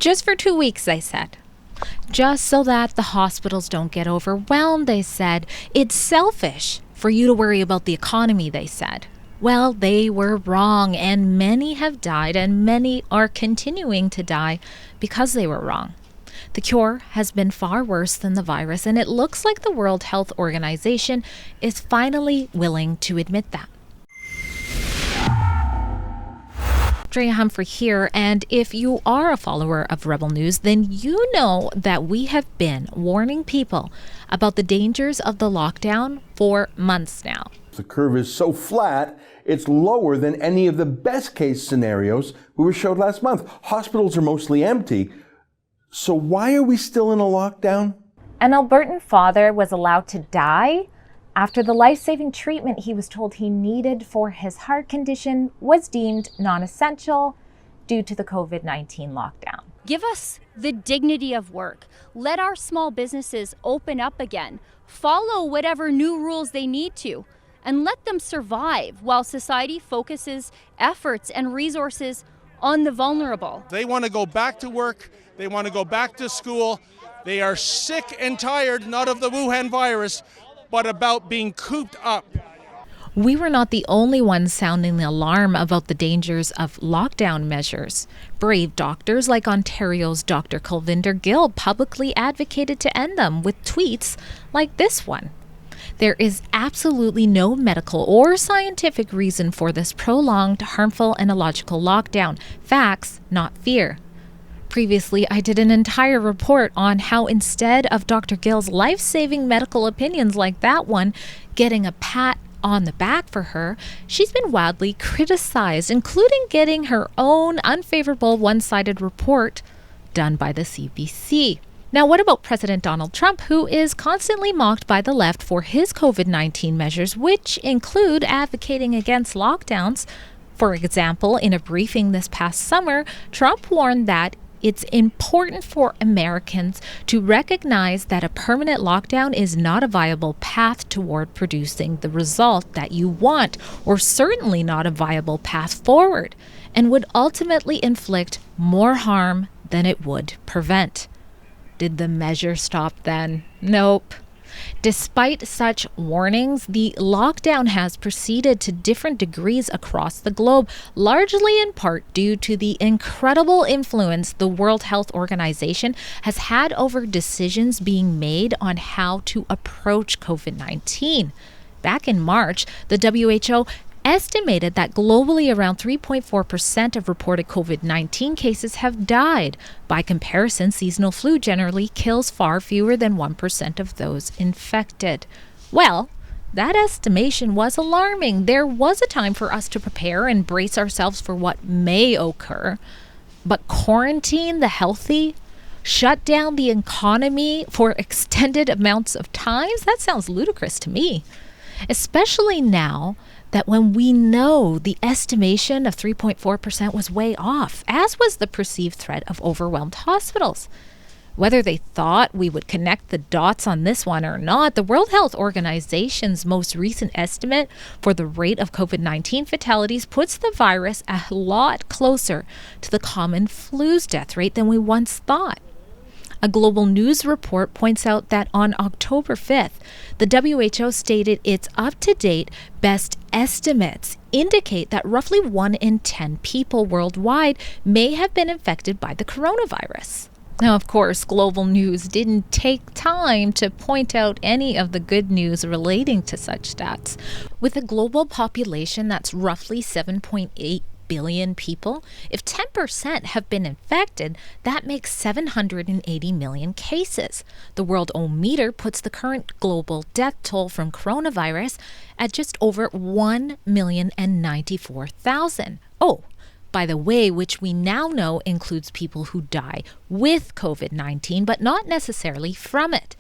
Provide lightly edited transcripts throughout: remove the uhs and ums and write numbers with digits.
Just for 2 weeks, they said. Just so that the hospitals don't get overwhelmed, they said. It's selfish for you to worry about the economy, they said. Well, they were wrong, and many have died, and many are continuing to die because they were wrong. The cure has been far worse than the virus, and it looks like the World Health Organization is finally willing to admit that. Drea Humphrey here, and if you are a follower of Rebel News, then you know that we have been warning people about the dangers of the lockdown for months now. The curve is so flat, it's lower than any of the best case scenarios we were showed last month. Hospitals are mostly empty. So why are we still in a lockdown? An Albertan father was allowed to die after the life-saving treatment he was told he needed for his heart condition was deemed non-essential due to the COVID-19 lockdown. Give us the dignity of work. Let our small businesses open up again. Follow whatever new rules they need to, and let them survive while society focuses efforts and resources on the vulnerable. They want to go back to work. They want to go back to school. They are sick and tired, not of the Wuhan virus, but about being cooped up. We were not the only ones sounding the alarm about the dangers of lockdown measures. Brave doctors like Ontario's Dr. Kulvinder Gill publicly advocated to end them with tweets like this one. There is absolutely no medical or scientific reason for this prolonged, harmful, and illogical lockdown. Facts, not fear. Previously, I did an entire report on how instead of Dr. Gill's life-saving medical opinions like that one, getting a pat on the back for her, she's been wildly criticized, including getting her own unfavorable one-sided report done by the CBC. Now, what about President Donald Trump, who is constantly mocked by the left for his COVID-19 measures, which include advocating against lockdowns? For example, in a briefing this past summer, Trump warned that it's important for Americans to recognize that a permanent lockdown is not a viable path toward producing the result that you want, or certainly not a viable path forward, and would ultimately inflict more harm than it would prevent. Did the measure stop then? Nope. Despite such warnings, the lockdown has proceeded to different degrees across the globe, largely in part due to the incredible influence the World Health Organization has had over decisions being made on how to approach COVID-19. Back in March, the WHO estimated that globally around 3.4% of reported COVID-19 cases have died. By comparison, seasonal flu generally kills far fewer than 1% of those infected. Well, that estimation was alarming. There was a time for us to prepare and brace ourselves for what may occur. But quarantine the healthy? Shut down the economy for extended amounts of time? That sounds ludicrous to me. Especially now that when we know the estimation of 3.4% was way off, as was the perceived threat of overwhelmed hospitals. Whether they thought we would connect the dots on this one or not, the World Health Organization's most recent estimate for the rate of COVID-19 fatalities puts the virus a lot closer to the common flu's death rate than we once thought. A global news report points out that on October 5th, the WHO stated its up-to-date best estimates indicate that roughly 1 in 10 people worldwide may have been infected by the coronavirus. Now, of course, global news didn't take time to point out any of the good news relating to such stats. With a global population that's roughly 7.8 billion people, if 10% have been infected, that makes 780 million cases. The Worldometer puts the current global death toll from coronavirus at just over 1,094,000. Oh, by the way, which we now know includes people who die with COVID-19, but not necessarily from it.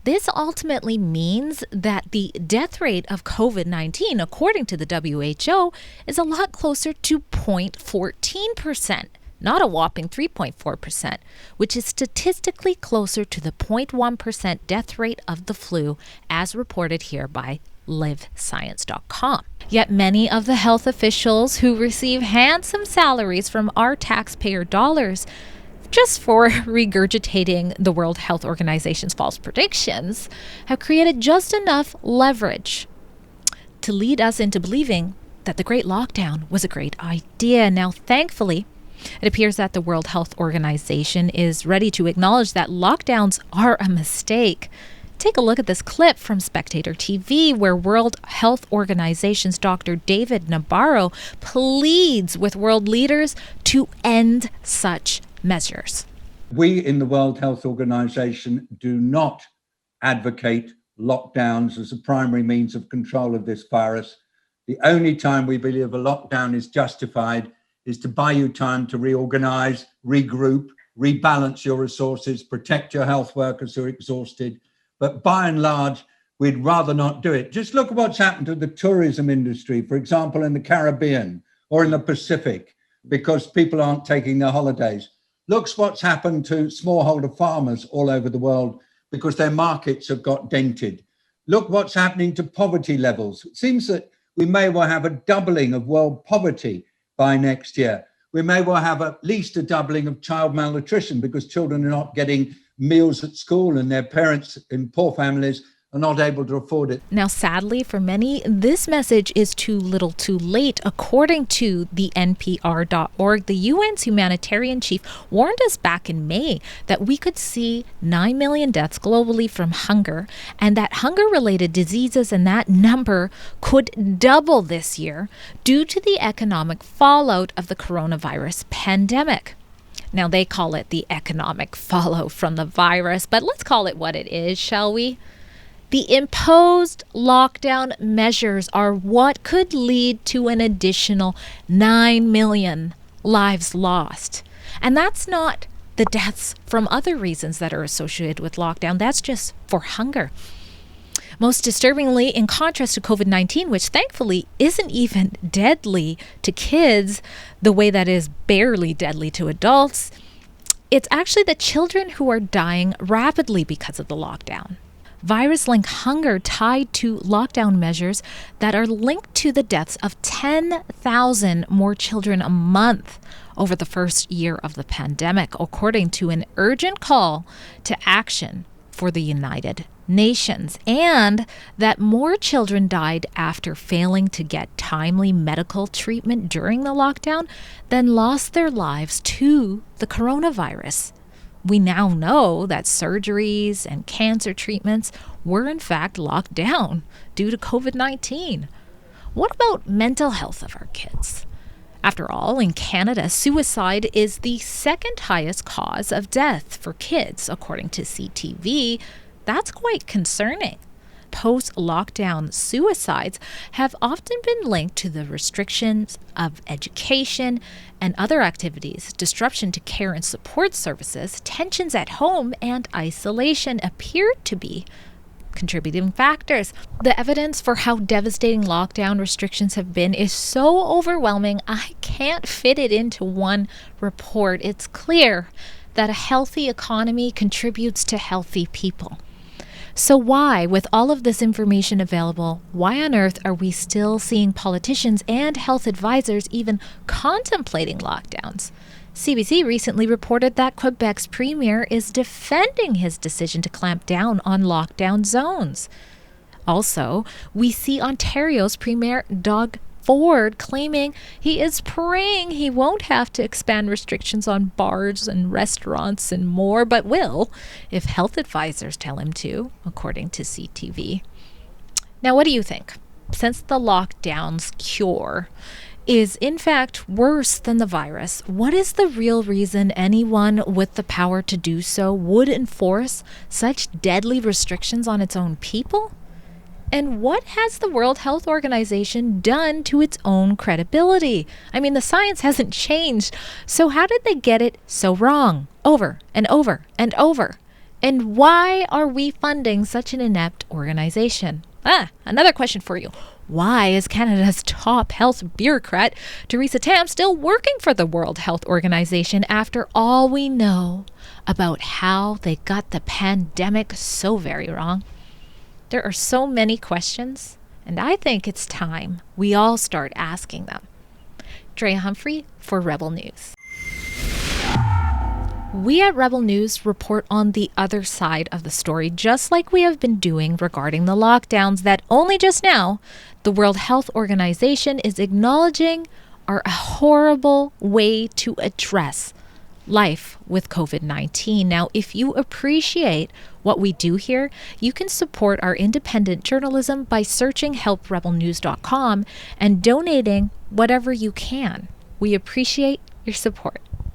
This ultimately means that the death rate of COVID-19, according to the WHO, is a lot closer to 0.14%, not a whopping 3.4%, which is statistically closer to the 0.1% death rate of the flu, as reported here by livescience.com. Yet many of the health officials who receive handsome salaries from our taxpayer dollars just for regurgitating the World Health Organization's false predictions, have created just enough leverage to lead us into believing that the Great Lockdown was a great idea. Now, thankfully, it appears that the World Health Organization is ready to acknowledge that lockdowns are a mistake. Take a look at this clip from Spectator TV, where World Health Organization's Dr. David Nabarro pleads with world leaders to end such measures. We in the World Health Organization do not advocate lockdowns as a primary means of control of this virus. The only time we believe a lockdown is justified is to buy you time to reorganize, regroup, rebalance your resources, protect your health workers who are exhausted. But by and large, we'd rather not do it. Just look at what's happened to the tourism industry, for example, in the Caribbean or in the Pacific, because people aren't taking their holidays. Look what's happened to smallholder farmers all over the world because their markets have got dented. Look what's happening to poverty levels. It seems that we may well have a doubling of world poverty by next year. We may well have at least a doubling of child malnutrition because children are not getting meals at school and their parents in poor families are not able to afford it. Now, sadly, for many, this message is too little too late. According to the NPR.org, the UN's humanitarian chief warned us back in May that we could see 9 million deaths globally from hunger, and that hunger-related diseases and that number could double this year due to the economic fallout of the coronavirus pandemic. Now, they call it the economic fallout from the virus, but let's call it what it is, shall we? The imposed lockdown measures are what could lead to an additional 9 million lives lost. And that's not the deaths from other reasons that are associated with lockdown. That's just for hunger. Most disturbingly, in contrast to COVID-19, which thankfully isn't even deadly to kids the way that is barely deadly to adults, it's actually the children who are dying rapidly because of the lockdown. Virus-linked hunger tied to lockdown measures that are linked to the deaths of 10,000 more children a month over the first year of the pandemic, according to an urgent call to action for the United Nations, and that more children died after failing to get timely medical treatment during the lockdown than lost their lives to the coronavirus. We now know that surgeries and cancer treatments were in fact locked down due to COVID-19. What about mental health of our kids? After all, in Canada, suicide is the second highest cause of death for kids, according to CTV. That's quite concerning. Post-lockdown suicides have often been linked to the restrictions of education and other activities, disruption to care and support services, tensions at home, and isolation appear to be contributing factors. The evidence for how devastating lockdown restrictions have been is so overwhelming, I can't fit it into one report. It's clear that a healthy economy contributes to healthy people. So why, with all of this information available, why on earth are we still seeing politicians and health advisors even contemplating lockdowns? CBC recently reported that Quebec's premier is defending his decision to clamp down on lockdown zones. Also, we see Ontario's premier Doug Ford claiming he is praying he won't have to expand restrictions on bars and restaurants and more, but will if health advisors tell him to, according to CTV. Now, what do you think? Since the lockdown's cure is in fact worse than the virus, what is the real reason anyone with the power to do so would enforce such deadly restrictions on its own people? And what has the World Health Organization done to its own credibility? I mean, the science hasn't changed, so how did they get it so wrong over and over and over? And why are we funding such an inept organization? Another question for you. Why is Canada's top health bureaucrat, Theresa Tam, still working for the World Health Organization after all we know about how they got the pandemic so very wrong? There are so many questions, and I think it's time we all start asking them. Drea Humphrey for Rebel News. We at Rebel News report on the other side of the story, just like we have been doing regarding the lockdowns that only just now the World Health Organization is acknowledging are a horrible way to address life with COVID-19. Now, if you appreciate what we do here, you can support our independent journalism by searching helprebelnews.com and donating whatever you can. We appreciate your support.